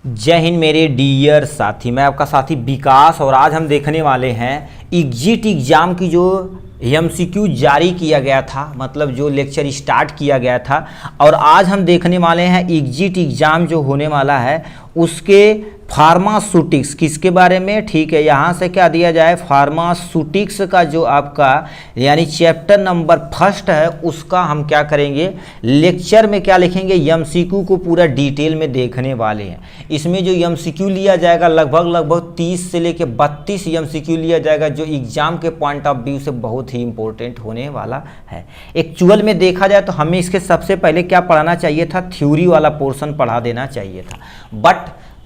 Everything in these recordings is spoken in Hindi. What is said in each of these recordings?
जय हिंद मेरे डियर साथी, मैं आपका साथी विकास और आज हम देखने वाले हैं एग्जिट एग्ज़ाम की जो एमसीक्यू जारी किया गया था, मतलब जो लेक्चर स्टार्ट किया गया था। और आज हम देखने वाले हैं एग्जिट एग्ज़ाम जो होने वाला है उसके फार्मास्यूटिक्स किसके बारे में। ठीक है, यहाँ से क्या दिया जाए, फार्मास्यूटिक्स का जो आपका यानी चैप्टर नंबर फर्स्ट है उसका हम क्या करेंगे, लेक्चर में क्या लिखेंगे, एमसीक्यू को पूरा डिटेल में देखने वाले हैं। इसमें जो एमसीक्यू लिया जाएगा लगभग 30 से लेकर 32 एमसीक्यू लिया जाएगा, जो एग्जाम के पॉइंट ऑफ व्यू से बहुत ही इंपॉर्टेंट होने वाला है। एक्चुअल में देखा जाए तो हमें इसके सबसे पहले क्या पढ़ाना चाहिए था, थ्योरी वाला पोर्शन पढ़ा देना चाहिए था, बट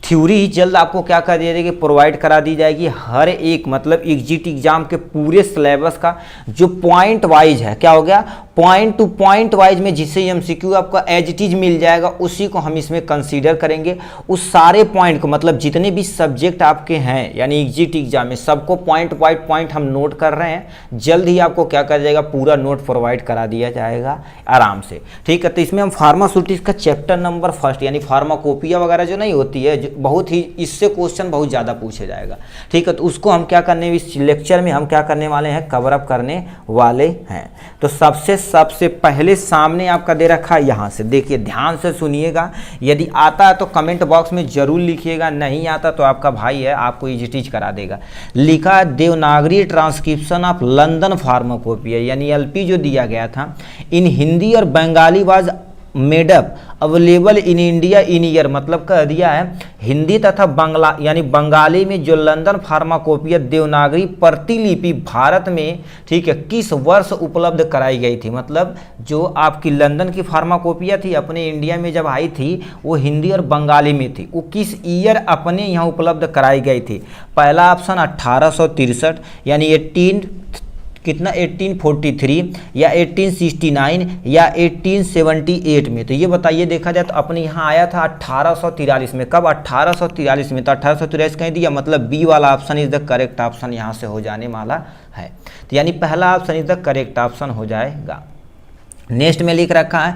थ्योरी ही जल्द आपको क्या कर दिया जाएगी, प्रोवाइड करा दी जाएगी। हर एक मतलब एग्जिट एग्जाम के पूरे सिलेबस का जो पॉइंट वाइज है, क्या हो गया, पॉइंट टू पॉइंट वाइज में जिससे एमसीक्यू आपका एज इट इज मिल जाएगा, उसी को हम इसमें कंसीडर करेंगे। उस सारे पॉइंट को मतलब जितने भी सब्जेक्ट आपके हैं यानी एग्जिट एग्जाम में सबको पॉइंट वाइज पॉइंट हम नोट कर रहे हैं। जल्द ही आपको क्या कर जाएगा, पूरा नोट प्रोवाइड करा दिया जाएगा आराम से। ठीक है, तो इसमें हम फार्मास्यूटिक्स का चैप्टर नंबर फर्स्ट यानी फार्माकोपिया वगैरह जो नहीं होती है, बहुत ही इससे क्वेश्चन बहुत ज़्यादा पूछे जाएगा। ठीक है, तो उसको हम क्या करने, इस लेक्चर में हम क्या करने वाले हैं, कवर अप करने वाले हैं। तो सबसे पहले सामने आपका दे रखा है, यहाँ से देखिए, ध्यान से सुनिएगा। यदि आता है तो कमेंट बॉक्स में जरूर लिखिएगा, नहीं आता तो आपका भाई है, आपको एजिटीज करा देगा। लिखा Devanagari transcription of London pharmacopoeia यानी एलपी जो दिया गया था इन हिंदी और Bengali was made up available in India in year, मतलब कह दिया है हिंदी तथा बंगला यानी बंगाली में जो लंदन फार्माकोपिया देवनागरी प्रतिलिपि भारत में, ठीक है, किस वर्ष उपलब्ध कराई गई थी। मतलब जो आपकी लंदन की फार्माकोपिया थी अपने इंडिया में जब आई थी वो हिंदी और बंगाली में थी, वो किस ईयर अपने यहाँ उपलब्ध कराई गई थी। पहला ऑप्शन 1863 यानी 1843 या 1869 या 1878 में। तो ये बताइए, देखा जाए तो अपने यहाँ आया था 1843 में। कब, 1843 में। तो 1843 कहीं दिया, मतलब बी वाला option is the correct option यहाँ से हो जाने वाला है। तो यानी पहला option is the correct option हो जाएगा। नेक्स्ट में लिख रखा है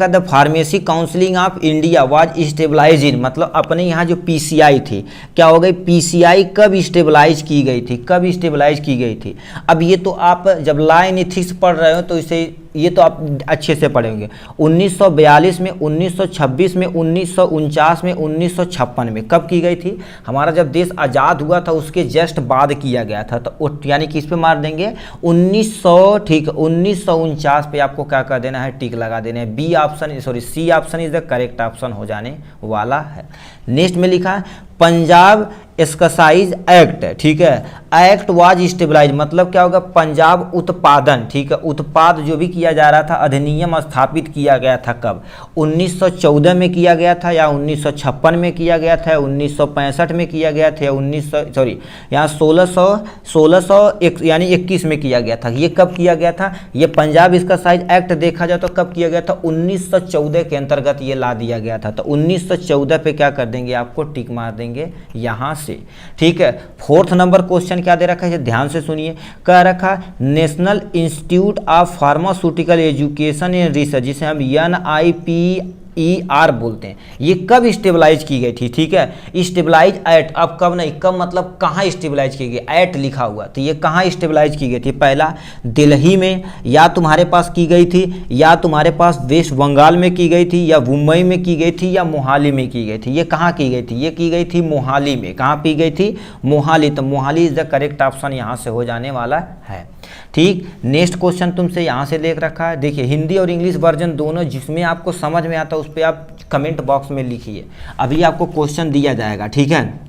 the pharmacy counselling of India was stabilise in, मतलब अपने यहाँ जो पीसीआई थी, क्या हो गई, पीसीआई कब स्टेबलाइज की गई थी, कब स्टेबलाइज की गई थी। अब ये तो आप जब लॉ एंड एथिक्स पढ़ रहे हो तो इसे ये तो आप अच्छे से पढ़ेंगे। 1942 में, 1926 में, 1949 में, 1956 में कब की गई थी। हमारा जब देश आज़ाद हुआ था उसके जस्ट बाद किया गया था, तो यानी किस पे मार देंगे, 1900, ठीक है, 1949 पे आपको क्या कर देना है, टिक लगा देना है। B option, sorry C option is the correct option हो जाने वाला है। नेक्स्ट में लिखा है पंजाब एक्साइज एक्ट, ठीक है, एक्ट वाज स्टेबलाइज, मतलब क्या होगा, पंजाब उत्पादन, ठीक है, उत्पाद जो भी किया जा रहा था अधिनियम स्थापित किया गया था कब, 1914 में किया गया था या 1956 में किया गया था, 1965 में किया गया था, 1600 यानी 21 में किया गया था। ये कब किया गया था, ये पंजाब एक्साइज एक्ट देखा जाए तो कब किया गया था, 1914 के अंतर्गत ये ला दिया गया था। तो 1914 पे क्या कर देंगे, आपको टिक मार देंगे यहाँ से। ठीक है, फोर्थ नंबर क्वेश्चन क्या दे रखा है, ध्यान से सुनिए। कह रखा national institute of pharmaceutical education and research, जिसे हम NIPER बोलते हैं, ये कब स्टेबलाइज की गई थी। ठीक है, स्टेबलाइज एट, अब कब नहीं, कब मतलब कहाँ स्टेबलाइज की गई, एट लिखा हुआ, तो ये कहाँ स्टेबलाइज की गई थी। पहला दिल्ली में, या तुम्हारे पास की गई थी, या तुम्हारे पास वेस्ट बंगाल में की गई थी, या मुंबई में की गई थी, या मोहाली में की गई थी। ये कहाँ की गई थी, ये की गई थी मोहाली में। कहाँ की गई थी, मोहाली। तो Mohali is the correct option यहाँ से हो जाने वाला है। ठीक, नेक्स्ट क्वेश्चन तुमसे यहाँ से देख रखा है, देखिए हिंदी और इंग्लिश वर्जन दोनों, जिसमें आपको समझ में आता है उस पर आप कमेंट बॉक्स में लिखिए। अभी आपको क्वेश्चन दिया जाएगा, ठीक है।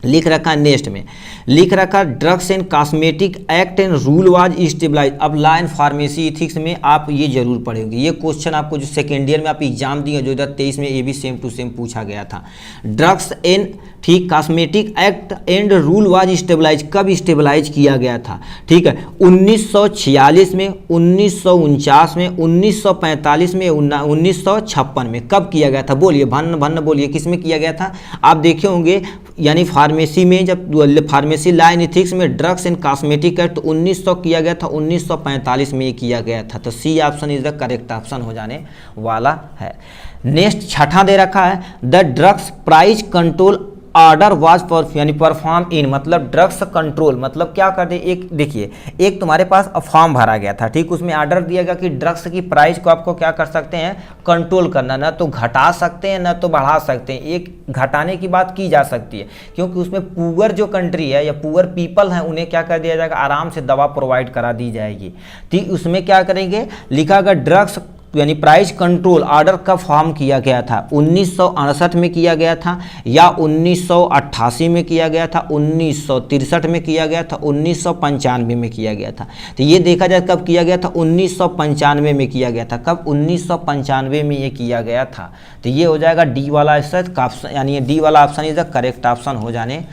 लिख रखा है नेक्स्ट में, लिख रखा drugs and cosmetic act and rule was stabilise. अब लॉ एंड फार्मेसी एथिक्स में आप ये जरूर पढ़ेंगे, ये क्वेश्चन आपको जो सेकेंड ईयर में आप एग्जाम दिए 2023 में, ये भी सेम टू सेम पूछा गया था। ड्रग्स एंड, ठीक, cosmetic act and rule was stabilise, कब स्टेबलाइज किया गया था। ठीक है, 1946 में, 1949 में, 1945 में, 1956 में, कब किया गया था, बोलिए, भन्न बोलिए, किस में किया गया था। आप देखे होंगे यानी फार्मेसी में, जब फार्मेसी लॉ एंड एथिक्स में ड्रग्स एंड कॉस्मेटिक एक्ट 1900 किया गया था, 1945 में किया गया था। तो C option is the correct option हो जाने वाला है। नेक्स्ट छठा दे रखा है the drugs price control order was यानी परफॉर्म इन, मतलब ड्रग्स कंट्रोल मतलब क्या कर दे, एक देखिए एक तुम्हारे पास फॉर्म भरा गया था, ठीक, उसमें ऑर्डर दिया गया कि ड्रग्स की प्राइस को आपको क्या कर सकते हैं, कंट्रोल करना, ना तो घटा सकते हैं ना तो बढ़ा सकते हैं। एक घटाने की बात की जा सकती है क्योंकि उसमें पुअर जो कंट्री है या पुअर पीपल हैं उन्हें क्या कर दिया जाएगा, आराम से दवा प्रोवाइड करा दी जाएगी। ठीक, उसमें क्या करेंगे, लिखा गया ड्रग्स यानी प्राइस कंट्रोल ऑर्डर कब फॉर्म किया गया था, 1968 में किया गया था या 1988 में किया गया था, 1963 में किया गया था, 1995 में किया गया था। तो ये देखा जाए कब किया गया था, 1995 में किया गया था। कब, 1995 में ये किया गया था। तो ये हो जाएगा डी वाला ऑप्शन, यानी डी वाला option is the correct option हो जाने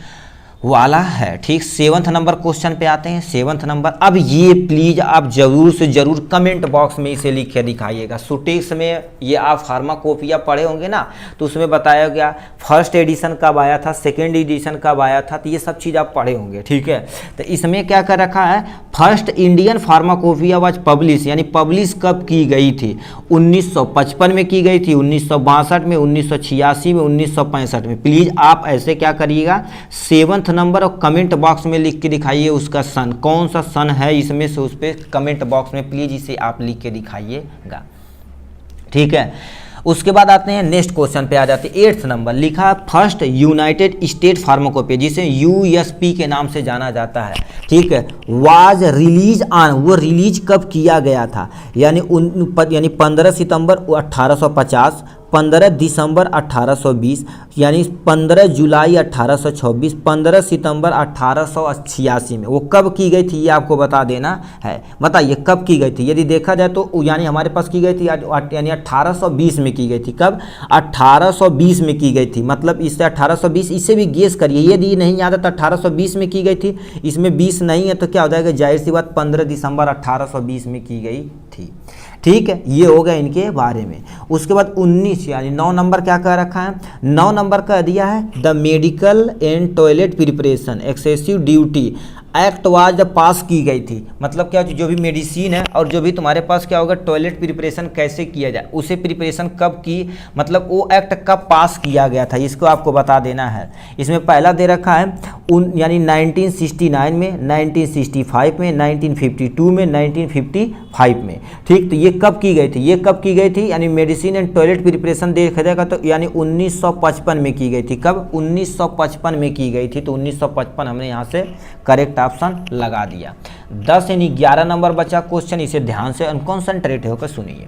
वाला है। ठीक, 7th नंबर क्वेश्चन पे आते हैं। 7th नंबर, अब ये प्लीज आप जरूर से जरूर कमेंट बॉक्स में इसे लिख के दिखाइएगा। सुटेक्स में ये आप फार्माकोपिया पढ़े होंगे ना, तो उसमें बताया गया फर्स्ट एडिशन कब आया था, सेकेंड एडिशन कब आया था, तो ये सब चीज़ आप पढ़े होंगे। ठीक है, तो इसमें क्या कर रखा है, first Indian pharmacopoeia was publish, यानी पब्लिश कब की गई थी, 1955 में की गई थी, 1962 में, 1986 में, 1965 में। प्लीज़ आप ऐसे क्या करिएगा, 7th नंबर और कमेंट बॉक्स में लिख के दिखाइए उसका सन, कौन सा सन है इसमें से, उस पर कमेंट बॉक्स में प्लीज इसे आप लिख के दिखाइएगा। ठीक है, उसके बाद आते हैं नेक्स्ट क्वेश्चन पे आ जाते हैं। 8th नंबर लिखा फर्स्ट यूनाइटेड स्टेट फार्माकोपिया, जिसे यूएसपी के नाम से जाना जाता है। ठीक है, वाज रिलीज ऑन, वो रिलीज कब किया गया था, यानी 15 सितंबर 1850, 15 दिसंबर 1820, यानी 15 जुलाई 1826, 15 सितंबर 1886 में वो कब की गई थी, ये आपको बता देना है। बताइए कब की गई थी। यदि देखा जाए तो यानी हमारे पास की गई थी यानी 1820 में की गई थी। कब, 1820 में की गई थी, मतलब इससे 1820, इससे भी गेस करिए, यदि नहीं याद है तो 1820 में की गई थी, इसमें 20 नहीं है तो क्या हो जाएगा, जाहिर सी बात 15 दिसंबर 1820 में की गई थी। ठीक है, ये हो गया इनके बारे में। उसके बाद 19 यानी 9 नंबर क्या कह रखा है, 9 नंबर कह दिया है the medical and toilet preparation excessive duty act was pass की गई थी। मतलब क्या, जो भी मेडिसिन है और जो भी तुम्हारे पास क्या होगा, टॉयलेट प्रिपरेशन कैसे किया जाए, उसे प्रिपरेशन कब की, मतलब वो एक्ट कब पास किया गया था, इसको आपको बता देना है। इसमें पहला दे रखा है यानी 1969 में, 1965 में, 1952 में, 1955 में। ठीक, तो ये कब की गई थी, ये कब की गई थी, यानी मेडिसिन एंड टॉयलेट प्रिपरेशन देखा जाएगा तो यानी 1955 में की गई थी। कब, 1955 में की गई थी, तो 1955 हमने यहाँ से करेक्ट ऑप्शन लगा दिया। 10 यानी 11 नंबर बचा क्वेश्चन, इसे ध्यान से कॉन्सेंट्रेट होकर सुनिए।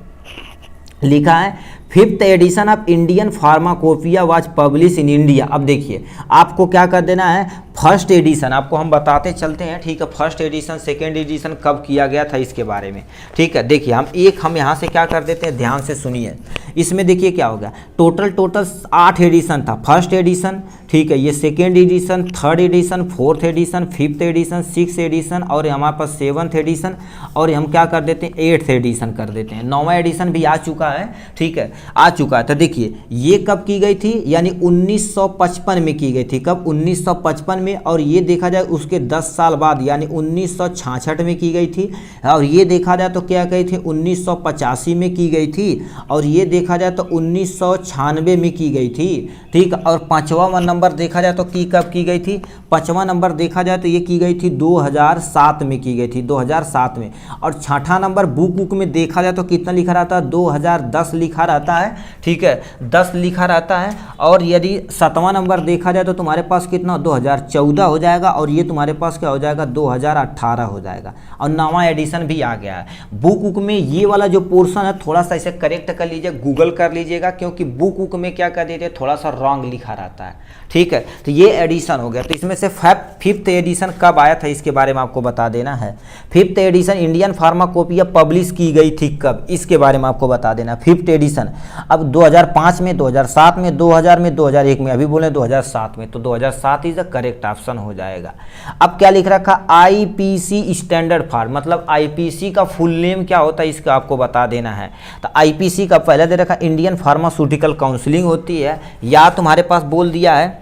लिखा है 5th edition of Indian pharmacopoeia was publish in India. अब देखिए आपको क्या कर देना है, फर्स्ट एडिशन आपको हम बताते चलते हैं। ठीक है, फर्स्ट एडिशन सेकेंड एडिशन कब किया गया था इसके बारे में। ठीक है, देखिए हम यहाँ से क्या कर देते हैं, ध्यान से सुनिए। इसमें देखिए क्या होगा, टोटल 8 एडिशन था। फर्स्ट एडिशन, ठीक है, ये second edition, third edition, fourth edition, 5th edition, 6th edition और हमारे पास 7th एडिशन, और हम क्या कर देते हैं 8th एडिशन कर देते हैं। 9वां एडिशन भी आ चुका है। ठीक है, आ चुका है। तो देखिए ये कब की गई थी, यानी 1955 में की गई थी। कब, 1955 में, और ये देखा जाए उसके 10 साल बाद यानी 1966 में की गई थी। और ये देखा जाए तो क्या गई थी, 1985 में की गई थी। और ये देखा जाए तो 1996 में की गई थी। ठीक, और 5वां नंबर देखा जाए तो कब की गई थी, 5वां नंबर देखा जाए तो ये की गई थी 2007 में की गई थी, 2007 में। और 6ठा नंबर बुक में देखा जाए तो कितना लिखा रहता है, 2010 लिखा रहता है। ठीक है, 10 लिखा रहता है। और यदि 7वां नंबर देखा जाए तो तुम्हारे पास कितना, 2014 हो जाएगा। और ये तुम्हारे पास क्या हो जाएगा, 2018 हो जाएगा। और 9वां एडिशन भी आ गया है। बुक में ये वाला जो पोर्शन है थोड़ा सा इसे करेक्ट कर लीजिए, गूगल कर लीजिएगा, क्योंकि बुक में क्या कर देते थोड़ा सा रॉन्ग लिखा रहता है। ठीक है, तो ये एडिशन हो गया। तो इसमें से 5th एडिशन कब आया था इसके बारे में आपको बता देना है। 5th addition Indian pharmacopoeia publish की गई थी कब, इसके बारे में आपको बता देना। 5th एडिशन अब 2005 में, 2007 में, 2000 में, 2001 में, अभी बोले 2007 में, तो 2007 इज द करेक्ट ऑप्शन हो जाएगा। अब क्या लिख रखा, आईपीसी स्टैंडर्ड फार्म, मतलब आईपीसी का फुल नेम क्या होता है इसका आपको बता देना है। तो आईपीसी का पहले दे रखा इंडियन फार्मास्यूटिकल काउंसिलिंग होती है, या तुम्हारे पास बोल दिया है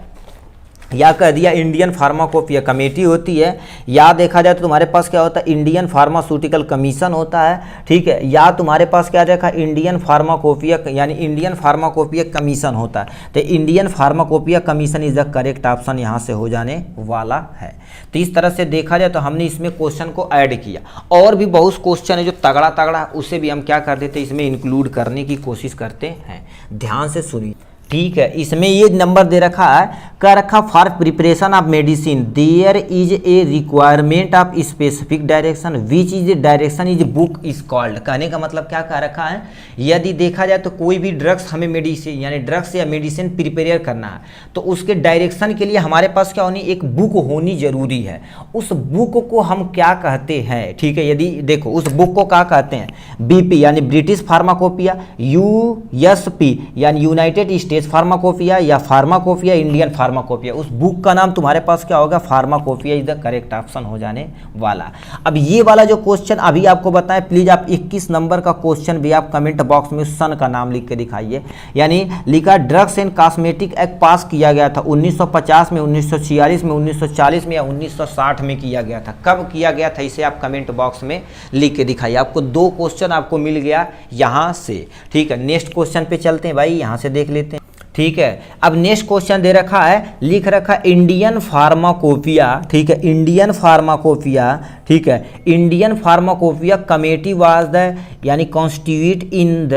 या कह दिया इंडियन फार्माकोपिया कमेटी होती है, या देखा जाए तो तुम्हारे पास क्या होता है इंडियन फार्मास्यूटिकल कमीशन होता है, ठीक है, या तुम्हारे पास क्या देखा इंडियन फार्माकोपिया यानी इंडियन फार्माकोपिया कमीशन होता है। तो Indian pharmacopoeia commission is the correct option यहाँ से हो जाने वाला है। तो इस तरह से देखा जाए तो हमने इसमें क्वेश्चन को ऐड किया, और भी बहुत क्वेश्चन है जो तगड़ा तगड़ा उसे भी हम क्या कर देते हैं इसमें इंक्लूड करने की कोशिश करते हैं। ध्यान से सुनिए, ठीक है। इसमें ये नंबर दे रखा है, क्या रखा, for preparation of medicine there is a requirement of specific direction which is direction is book is called. कहने का मतलब क्या कह रखा है, यदि देखा जाए तो कोई भी ड्रग्स हमें मेडिसिन यानी ड्रग्स या मेडिसिन प्रिपेयर करना है तो उसके डायरेक्शन के लिए हमारे पास क्या होनी, एक बुक होनी जरूरी है। उस बुक को हम क्या कहते हैं, ठीक है। यदि देखो उस बुक को क्या कहते हैं, बीपी यानी ब्रिटिश फार्माकोपिया, यूएसपी यानी यूनाइटेड स्टेट्स फार्माकोपिया, या फार्माकोपिया इंडियन फार्माकोपिया। उस बुक का नाम तुम्हारे पास क्या होगा, pharmacopoeia is the correct option हो जाने वाला। अब ये वाला जो क्वेश्चन अभी आपको बताएं, प्लीज आप 21 नंबर का क्वेश्चन भी आप कमेंट बॉक्स में उस सन का नाम लिख के दिखाइए। यानी लिखा ड्रग्स एंड कॉस्मेटिक एक्ट पास किया गया था 1950 में, 1946 में, 1940 में या 1960 में किया गया था। कब किया गया था इसे आप कमेंट बॉक्स में लिख के दिखाइए। आपको 2 क्वेश्चन आपको मिल गया यहाँ से, ठीक है। नेक्स्ट क्वेश्चन पे चलते हैं भाई, यहाँ से देख लेते हैं, ठीक है। अब नेक्स्ट क्वेश्चन दे रखा है, लिख रखा है इंडियन फार्माकोपिया, ठीक है, इंडियन फार्माकोपिया, ठीक है, Indian pharmacopoeia committee was the यानी कॉन्स्टिट्यूट इन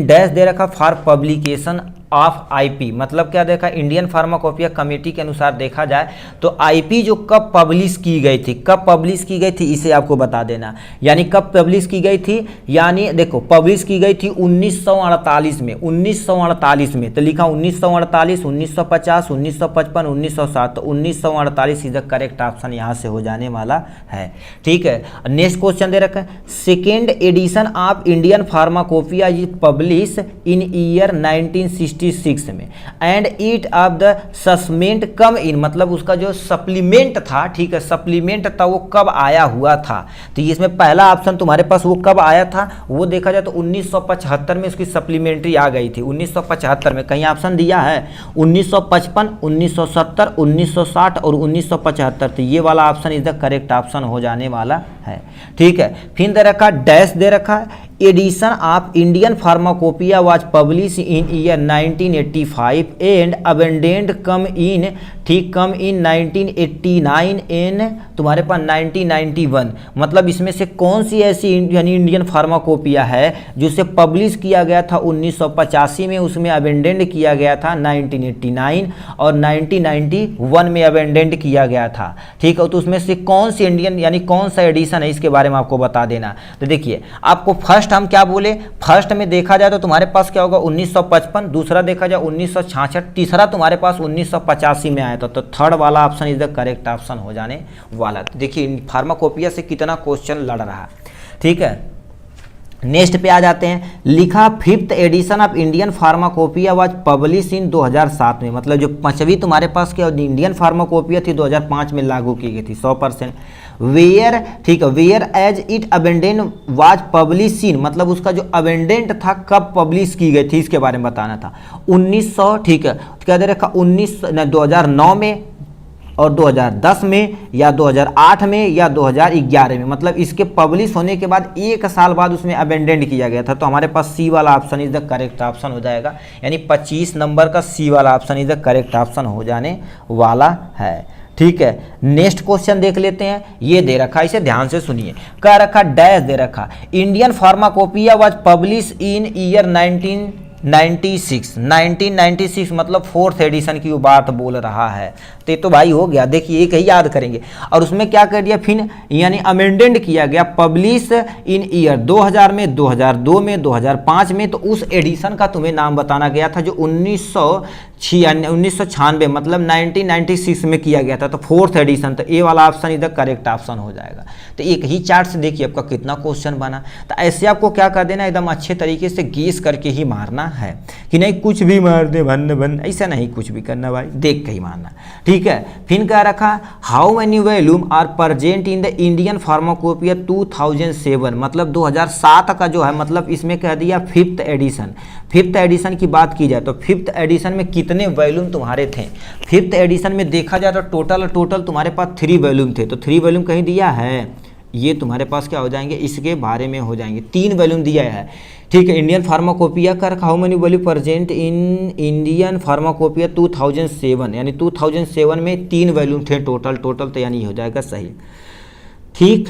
डैश दे रखा फॉर पब्लिकेशन ऑफ आईपी। मतलब क्या देखा, इंडियन फार्माकोपिया कमेटी के अनुसार देखा जाए तो आईपी जो कब पब्लिश की गई थी, कब पब्लिश की गई थी इसे आपको बता देना। यानी कब पब्लिश की गई थी, यानी देखो पब्लिश की गई थी 1948 में, 1948 में। तो लिखा 1948, 1950, 1955, 1960। तो 1948 इज द करेक्ट ऑप्शन यहाँ से हो जाने वाला है, ठीक है। नेक्स्ट क्वेश्चन दे रखा है, second edition of Indian pharmacopoeia is publish in year 1966 में एंड इट ऑफ द सस्मेंट कम इन, मतलब उसका जो सप्लीमेंट था, ठीक है, सप्लीमेंट था वो कब आया हुआ था। तो इसमें पहला ऑप्शन तुम्हारे पास वो कब आया था, वो देखा जाए तो 1975 में उसकी सप्लीमेंट्री आ गई थी। 1975 में कहीं ऑप्शन दिया है 1955, 1970, 1960 और 1975। तो ये वाला option is the correct option हो जाने वाला है, ठीक है। फिर दे रखा डैश दे रखा है, edition of Indian pharmacopoeia was publish in year 1985 and abundant come in, ठीक, कम इन 1989 इन तुम्हारे पास 1991। मतलब इसमें से कौन सी ऐसी यानी इंडियन फार्माकोपिया है जिसे पब्लिश किया गया था 1985 में, उसमें अबेंडेंट किया गया था 1989 और 1991 में अबेंडेंट किया गया था, ठीक है। तो उसमें से कौन सी इंडियन यानी कौन सा एडिशन है इसके बारे में आपको बता देना। तो देखिए आपको फर्स्ट हम क्या बोले, फर्स्ट में देखा जाए तो तुम्हारे पास क्या होगा 1955, दूसरा देखा जाए 1966, तीसरा तुम्हारे पास 1985 में आया था। तो थर्ड वाला option is the correct option हो जाने वाला। देखिए फार्माकोपिया से कितना क्वेश्चन लड़ रहा है, ठीक है। नेक्स्ट पे आ जाते हैं, लिखा fifth edition of Indian pharmacopoeia was publish इन 2007 में। मतलब जो 5वीं तुम्हारे पास क्या इंडियन फार्माकोपिया थी 2005 में लागू की गई थी 100%। वेयर, ठीक है, where as it abundant was publish in, मतलब उसका जो अबेंडेंट था कब पब्लिश की गई थी इसके बारे में बताना था। 1900, ठीक है, क्या दे रखा 2009 में और 2010 में या 2008 में या 2011 में। मतलब इसके पब्लिश होने के बाद 1 साल बाद उसमें अबेंडेंट किया गया था। तो हमारे पास सी वाला option is the correct option हो जाएगा। यानी 25 नंबर का सी वाला option is the correct option हो जाने वाला है, ठीक है। नेक्स्ट क्वेश्चन देख लेते हैं, ये दे रखा, इसे ध्यान से सुनिए। क्या रखा, डैश दे रखा, Indian pharmacopoeia was publish in year 1996 मतलब 4th एडिशन की वो बात बोल रहा है। तो भाई हो गया, देखिए एक ही याद करेंगे। और उसमें क्या कर दिया फिर, यानी अमेंडेंट किया गया पब्लिश इन ईयर 2000 में, 2002 में, 2005 में। तो उस एडिशन का तुम्हें नाम बताना गया था जो 1996 मतलब 1996 में किया गया था। तो 4th एडिशन, तो ए वाला ऑप्शन इधर करेक्ट ऑप्शन हो जाएगा। तो एक ही चार्ट से देखिए आपका कितना क्वेश्चन बना। तो ऐसे आपको क्या कर देना, एकदम अच्छे तरीके से गेस करके ही मारना है कि नहीं कुछ भी मार दे भन्न भन्न, ऐसा नहीं कुछ भी करना भाई, देख के ही मारना। ठीक है, फिर क्या रखा, how many volume are present in the Indian pharmacopoeia 2007, मतलब 2007 का जो है, मतलब इसमें कह दिया फिफ्थ एडिशन। फिफ्थ एडिशन की बात की जाए तो फिफ्थ एडिशन में कितने वॉल्यूम तुम्हारे थे? फिफ्थ एडिशन में देखा जाए तो टोटल तुम्हारे पास 3 वॉल्यूम थे। तो 3 वॉल्यूम कहीं दिया है, ये तुम्हारे पास क्या हो जाएंगे, इसके बारे में हो जाएंगे। 3 वॉल्यूम दिया है। ठीक है, इंडियन फार्माकोपिया का how many volume present in Indian pharmacopoeia 2007, यानी 2007 में 3 वॉल्यूम थे टोटल, तो यानी ये हो जाएगा सही। ठीक,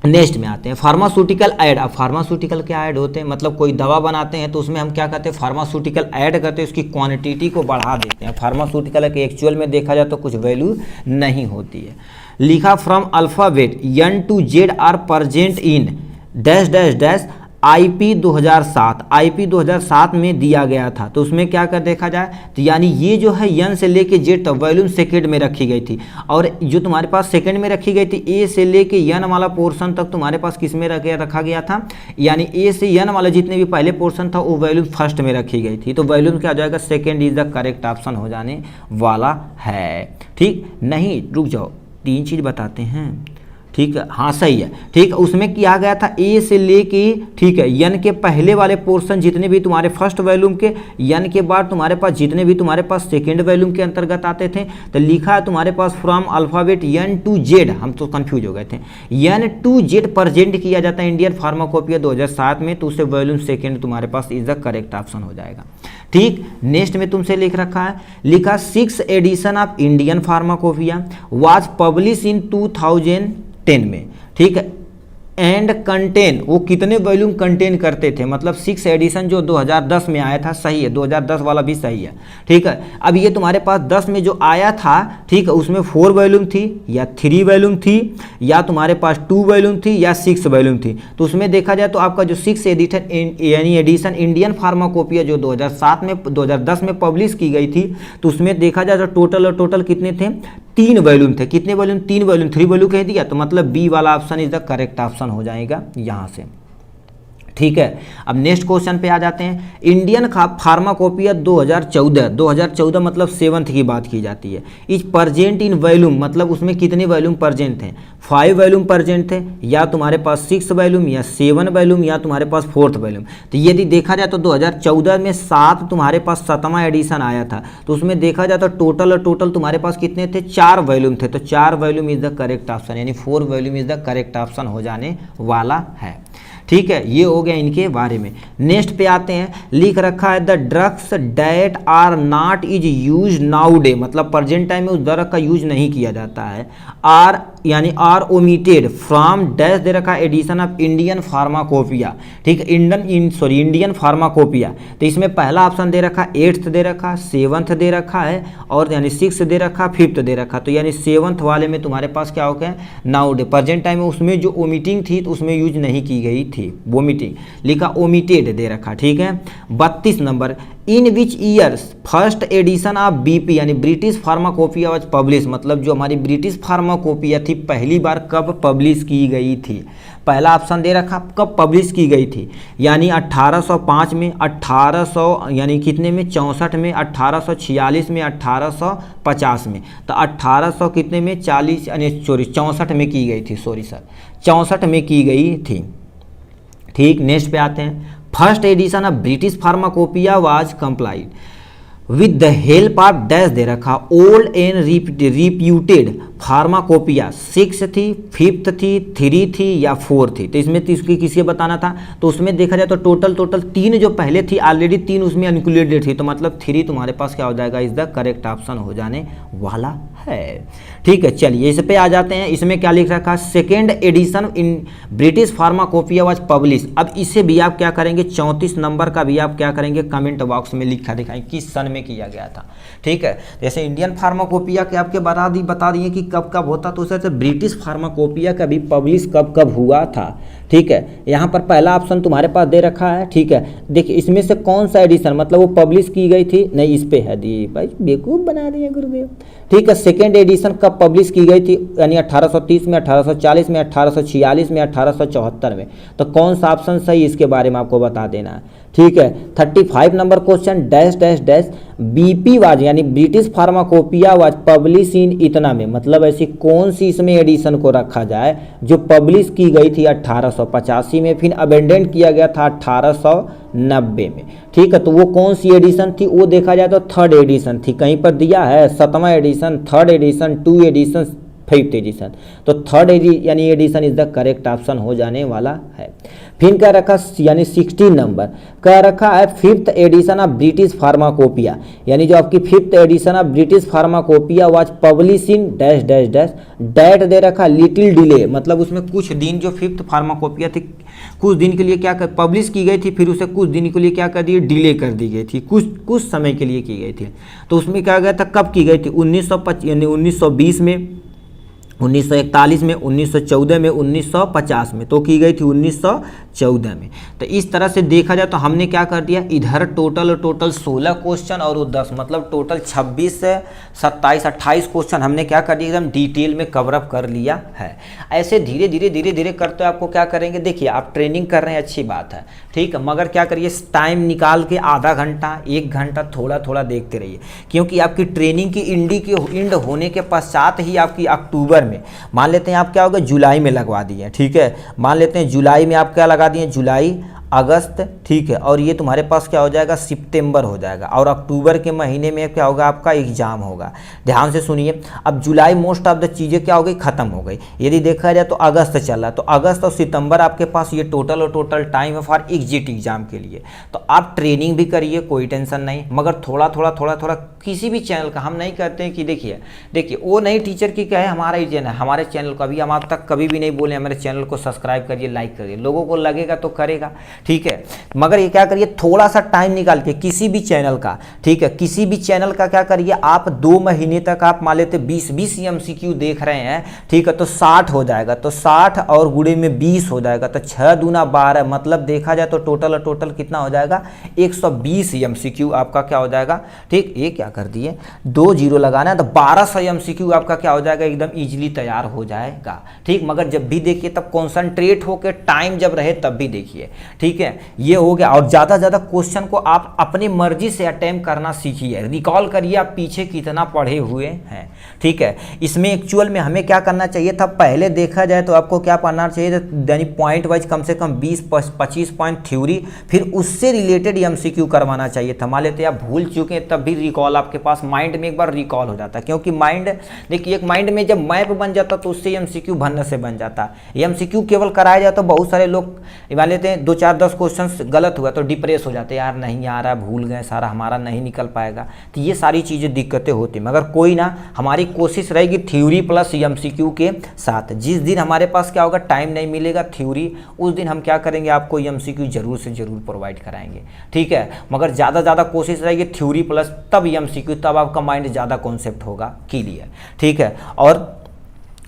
नेक्स्ट में आते हैं फार्मास्यूटिकल ऐड। अब फार्मास्यूटिकल क्या ऐड होते हैं, मतलब कोई दवा बनाते हैं तो उसमें हम क्या करते हैं, फार्मास्यूटिकल ऐड करते हैं, उसकी क्वांटिटी को बढ़ा देते हैं। फार्मास्यूटिकल के एक्चुअल में देखा जाए तो कुछ वैल्यू नहीं होती है। लिखा from alphabet N to Z are present in dash dash dash IP 2007, IP 2007 में दिया गया था। तो उसमें क्या कर देखा जाए तो यानी ये जो है N से लेके Z तक वॉल्यूम सेकेंड में रखी गई थी, और जो तुम्हारे पास सेकेंड में रखी गई थी A से लेके N वाला पोर्शन तक तुम्हारे पास किस में रखा गया था, यानी A से N वाला जितने भी पहले पोर्शन था वो वॉल्यूम फर्स्ट में रखी गई थी। तो वॉल्यूम क्या हो जाएगा, second is the correct option हो जाने वाला है। ठीक, नहीं रुक जाओ, 3 चीज़ बताते हैं। ठीक है, हाँ सही है। ठीक, उसमें किया गया था ए से लेके, ठीक है, N के पहले वाले पोर्शन जितने भी तुम्हारे फर्स्ट वॉल्यूम के, N के बाद तुम्हारे पास जितने भी तुम्हारे पास सेकेंड वॉल्यूम के अंतर्गत आते थे, तो लिखा है तुम्हारे पास from alphabet N to Z, हम तो कंफ्यूज हो गए थे, N to Z प्रेजेंट किया जाता है इंडियन फार्माकोपिया 2007 में, तो उसे वॉल्यूम सेकेंड तुम्हारे पास इज द करेक्ट ऑप्शन हो जाएगा। ठीक, नेक्स्ट में तुमसे लिख रखा है, लिखा 6th edition of Indian pharmacopoeia was publish in 2010 में। ठीक है, एंड कंटेन, वो कितने वॉल्यूम कंटेन करते थे, मतलब 6th एडिशन जो 2010 में आया था, सही है, 2010 वाला भी सही है। ठीक है, अब ये तुम्हारे पास 10 में जो आया था, ठीक है, उसमें 4 वॉल्यूम थी या 3 वॉल्यूम थी या तुम्हारे पास 2 वॉल्यूम थी या 6 वॉल्यूम थी। तो उसमें देखा जाए तो आपका जो 6th एडिशन यानी एडिशन इंडियन फार्माकोपिया जो 2010 में पब्लिश की गई थी, तो उसमें देखा जाए तो टोटल कितने थे, 3 वॉल्यूम थे। कितने वॉल्यूम, 3 वॉल्यूम, 3 वॉल्यूम कह दिया, तो मतलब बी वाला option is the correct option हो जाएगा यहाँ से। ठीक है, अब नेक्स्ट क्वेश्चन पे आ जाते हैं। इंडियन फार्माकोपिया 2014 मतलब 7th की बात की जाती है। इज प्रेजेंट इन वॉल्यूम, मतलब उसमें कितने वॉल्यूम प्रेजेंट थे, 5 वॉल्यूम प्रेजेंट थे, या तुम्हारे पास 6 वॉल्यूम या 7 वॉल्यूम या तुम्हारे पास 4th वॉल्यूम। तो यदि देखा जाए तो 2014 में 7 तुम्हारे पास 7वां एडिशन आया था, तो उसमें देखा जाए तो टोटल तुम्हारे पास कितने थे, 4 वॉल्यूम थे। तो 4 volume is the correct option, यानी 4 volume is the correct option हो जाने वाला है। ठीक है, ये हो गया इनके बारे में। नेक्स्ट पे आते हैं, लिख रखा है the drugs that are not is use now day, मतलब प्रेजेंट टाइम में उस ड्रग का यूज नहीं किया जाता है। आर यानी आर ओमिटेड फ्रॉम डैश दे रखा है एडिशन ऑफ इंडियन फार्माकोपिया। ठीक है, इंडियन फार्माकोपिया, तो इसमें पहला ऑप्शन दे रखा है 8th दे रखा, 7th दे रखा है, और यानी 6th दे रखा, 5th दे रखा। तो यानी 7th वाले में तुम्हारे पास क्या हो गया, नाउ डे, प्रेजेंट टाइम में उसमें जो ओमिटिंग थी तो उसमें यूज नहीं की गई थी, वोमिटिंग, लिखा ओमिटेड दे रखा। ठीक है, 32 number, in which years first edition of BP यानी ब्रिटिश फार्माकोपिया वाज पब्लिश, मतलब जो हमारी ब्रिटिश फार्माकोपिया थी पहली बार कब पब्लिश की गई थी। पहला ऑप्शन दे रखा कब पब्लिश की गई थी, यानी 1805 में, 1800 यानी कितने में, 64 में, 1846 में, 1850 में। तो 1800 कितने में, 40 यानी 64 में की गई थी, 64 में की गई थी। ठीक, नेक्स्ट पे आते हैं। First edition of British pharmacopoeia was compiled with the help of dash दे रखा, ओल्ड एंड रिप्यूटेड फार्माकोपिया 6 थी, 5th थी, 3 थी या 4 थी। तो इसमें किसी बताना था, तो उसमें देखा जाए तो टोटल 3 जो पहले थी, ऑलरेडी 3 उसमें इंक्लूडेड थी, तो मतलब 3 तुम्हारे पास क्या हो जाएगा, इज द करेक्ट ऑप्शन हो जाने वाला है। ठीक है, चलिए इस पे आ जाते हैं। इसमें क्या लिख रखा, second addition in British pharmacopoeia was publish. अब इसे भी आप क्या करेंगे, 34 नंबर का भी आप क्या करेंगे, कमेंट बॉक्स में लिखा दिखाएं किस सन में किया गया था। ठीक है, जैसे इंडियन फार्माकोपिया के आपके बता दिए कि कब कब होता, तो उसे ब्रिटिश फार्माकोपिया का भी पब्लिश कब कब हुआ था। ठीक है, यहाँ पर पहला ऑप्शन तुम्हारे पास दे रखा है। ठीक है, देखिए इसमें से कौन सा एडिशन, मतलब वो पब्लिश की गई थी, नहीं इस पे है दी भाई, बेवकूफ़ बना दिए गुरुदेव। ठीक है, सेकेंड एडिशन कब पब्लिश की गई थी, यानी 1830 में, 1840 में, 1846 में, 1874 में। तो कौन सा ऑप्शन सही, इसके बारे में आपको बता देना है। ठीक है। 35 number question, dash dash dash BP was यानी British pharmacopoeia was publish in इतना में, मतलब ऐसी कौन सी इसमें एडिशन को रखा जाए जो पब्लिश की गई थी 1885 में, फिर अबेंडेंट किया गया था 1890 में। ठीक है, तो वो कौन सी एडिशन थी, वो देखा जाए तो थर्ड एडिशन थी। कहीं पर दिया है 7वां edition, third edition, 2 edition, 5th edition, तो थर्ड यानी edition is the correct option हो जाने वाला है। फिर क्या रखा यानी 16 नंबर क्या रखा है, 5th edition of British pharmacopoeia, यानी जो आपकी 5th edition of British pharmacopoeia was publish in dash dash dash, date दे रखा लिटिल डिले, मतलब उसमें कुछ दिन जो 5th फार्माकोपिया थी कुछ दिन के लिए क्या कर पब्लिश की गई थी, फिर उसे कुछ दिन के लिए क्या कर दिए, डिले कर दी गई थी, कुछ समय के लिए की गई थी। तो उसमें क्या गया था, कब की गई थी, 1925 यानी 1920 में, 1941 में, 1914 में, 1950 में, तो की गई थी 1914 में। तो इस तरह से देखा जाए तो हमने क्या कर दिया, इधर टोटल 16 क्वेश्चन और वो 10, मतलब टोटल 26 से 27 28 क्वेश्चन हमने क्या कर दिया, एकदम डिटेल में कवरअप कर लिया है। ऐसे धीरे धीरे करते आपको क्या करेंगे, देखिए आप ट्रेनिंग कर रहे हैं अच्छी बात है, ठीक है, मगर क्या करिए टाइम निकाल के आधा घंटा 1 घंटा थोड़ा थोड़ा देखते रहिए, क्योंकि आपकी ट्रेनिंग की इंड होने के पश्चात ही आपकी अक्टूबर में, मान लेते हैं आप क्या होगा जुलाई में लगवा दिए, ठीक है, मान लेते हैं जुलाई में आप क्या लगा दिए, जुलाई अगस्त, ठीक है, और ये तुम्हारे पास क्या हो जाएगा, सितंबर हो जाएगा, और अक्टूबर के महीने में क्या होगा, आपका एग्जाम होगा। ध्यान से सुनिए, अब जुलाई मोस्ट ऑफ द चीज़ें क्या हो गई, खत्म हो गई। यदि देखा जाए तो अगस्त चल रहा है, तो अगस्त और सितंबर आपके पास ये टोटल टाइम है फॉर एग्जिट एग्जाम के लिए। तो आप ट्रेनिंग भी करिए, कोई टेंशन नहीं, मगर थोड़ा थोड़ा किसी भी चैनल का हम नहीं कहते हैं कि देखिए वो नहीं टीचर की क्या है, हमारा ही चैनल है, हमारे चैनल को अभी हम आप तक कभी भी नहीं बोले हमारे चैनल को सब्सक्राइब करिए, लाइक करिए, लोगों को लगेगा तो करेगा, ठीक है, मगर ये क्या करिए, थोड़ा सा टाइम निकाल के किसी भी चैनल का, ठीक है, किसी भी चैनल का क्या करिए, आप 2 महीने तक आप मान लेते 20 MCQ देख रहे हैं, ठीक है, तो 60 हो जाएगा, तो 60 और गुणे में 20 हो जाएगा, तो 6 दूना 12, मतलब देखा जाए तो टोटल कितना हो जाएगा, 120 MCQ आपका क्या हो जाएगा, ठीक, ये क्या कर दिए 2 0 लगाना है, तो 1200 MCQ आपका क्या हो जाएगा, एकदम इजीली तैयार हो जाएगा, ठीक, मगर जब भी देखिए तब कॉन्सेंट्रेट होकर टाइम जब रहे तब भी देखिए, ठीक है, ये हो गया। और ज़्यादा क्वेश्चन को आप अपनी मर्जी से अटेम्प्ट करना सीखिए, रिकॉल करिए आप पीछे कितना पढ़े हुए हैं, ठीक है। इसमें एक्चुअल में हमें क्या करना चाहिए था, पहले देखा जाए तो आपको क्या पढ़ना चाहिए, यानी पॉइंट वाइज कम से कम 20-25 पॉइंट थ्योरी, फिर उससे रिलेटेड MCQ करवाना चाहिए था। मान लेते आप भूल चुके हैं तब भी रिकॉल आपके पास माइंड में एक बार रिकॉल हो जाता है, क्योंकि माइंड देखिए एक माइंड में जब मैप बन जाता तो उससे MCQ बनने से बन जाता है। MCQ केवल कराया जाता, बहुत सारे लोग मान लेते हैं 2 4 10 क्वेश्चन गलत हुआ तो डिप्रेस हो जाते हैं, यार नहीं आ रहा, भूल गए सारा, हमारा नहीं निकल पाएगा, तो ये सारी चीज़ें दिक्कतें होती, मगर कोई ना, हमारी कोशिश रहेगी थ्योरी प्लस MCQ के साथ। जिस दिन हमारे पास क्या होगा, टाइम नहीं मिलेगा थ्योरी, उस दिन हम क्या करेंगे, आपको MCQ जरूर से जरूर प्रोवाइड कराएंगे, ठीक है, मगर ज़्यादा कोशिश रहेगी थ्योरी प्लस तब MCQ, तब आपका माइंड ज़्यादा कॉन्सेप्ट होगा क्लियर, ठीक है। और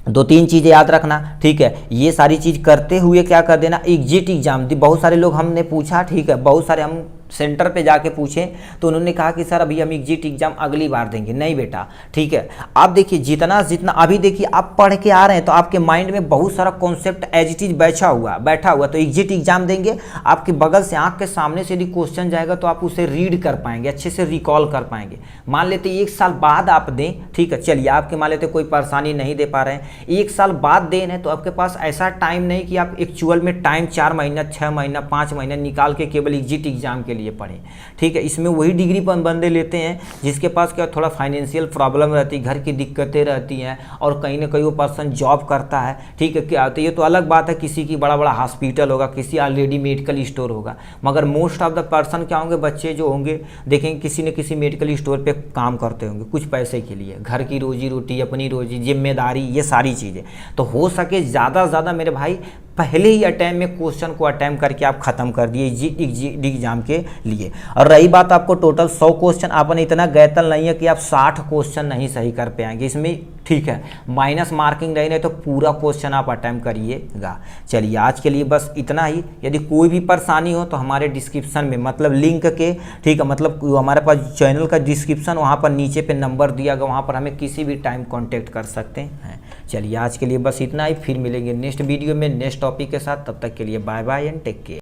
2-3 चीज़ें याद रखना, ठीक है, ये सारी चीज़ करते हुए क्या कर देना, एग्जिट एग्जाम दी, बहुत सारे लोग हमने पूछा, ठीक है, बहुत सारे हम सेंटर पे जाके पूछे तो उन्होंने कहा कि सर अभी हम एग्जिट एग्जाम अगली बार देंगे, नहीं बेटा, ठीक है, आप देखिए जितना अभी देखिए आप पढ़ के आ रहे हैं तो आपके माइंड में बहुत सारा कॉन्सेप्ट एज इट इज बैठा हुआ, तो एग्जिट एग्जाम देंगे, आपके बगल से आंख के सामने से यदि क्वेश्चन जाएगा तो आप उसे रीड कर पाएंगे, अच्छे से रिकॉल कर पाएंगे। मान लेते 1 साल बाद आप दें, ठीक है, चलिए आपके मान लेते कोई परेशानी नहीं दे पा रहे हैं, 1 साल बाद दें तो आपके पास ऐसा टाइम नहीं कि आप एक्चुअल में टाइम 4 महीना 6 महीना 5 महीना निकाल के केवल एग्जिट एग्जाम के लिए पढ़ें, ठीक है। इसमें वही डिग्री बंदे लेते हैं जिसके पास क्या थोड़ा फाइनेंशियल प्रॉब्लम रहती है, घर की दिक्कतें रहती हैं, और कहीं ना कहीं वो पर्सन जॉब करता है, ठीक है, क्या तो ये तो अलग बात है, किसी की बड़ा हॉस्पिटल होगा, किसी ऑलरेडी मेडिकल स्टोर होगा, मगर मोस्ट ऑफ द पर्सन क्या होंगे, बच्चे जो होंगे देखेंगे किसी न किसी मेडिकल स्टोर पे काम करते होंगे कुछ पैसे के लिए, घर की रोजी रोटी, अपनी रोजी, जिम्मेदारी, ये सारी चीज़ें। तो हो सके ज़्यादा मेरे भाई पहले ही अटैम्प्ट में क्वेश्चन को अटैम्प्ट करके आप खत्म कर दिए एग्जाम के लिए। और रही बात आपको टोटल 100 क्वेश्चन, आपने इतना गैतल नहीं है कि आप 60 क्वेश्चन नहीं सही कर पाएंगे इसमें, ठीक है, माइनस मार्किंग नहीं तो पूरा क्वेश्चन आप अटैम्प्ट करिएगा। चलिए आज के लिए बस इतना ही, यदि कोई भी परेशानी हो तो हमारे डिस्क्रिप्शन में, मतलब लिंक के, ठीक है, मतलब हमारे पास चैनल का डिस्क्रिप्शन, वहाँ पर नीचे पे नंबर दिया गया, वहाँ पर हमें किसी भी टाइम कॉन्टेक्ट कर सकते हैं। चलिए आज के लिए बस इतना ही, फिर मिलेंगे नेक्स्ट वीडियो में नेक्स्ट टॉपिक के साथ, तब तक के लिए bye bye and take care.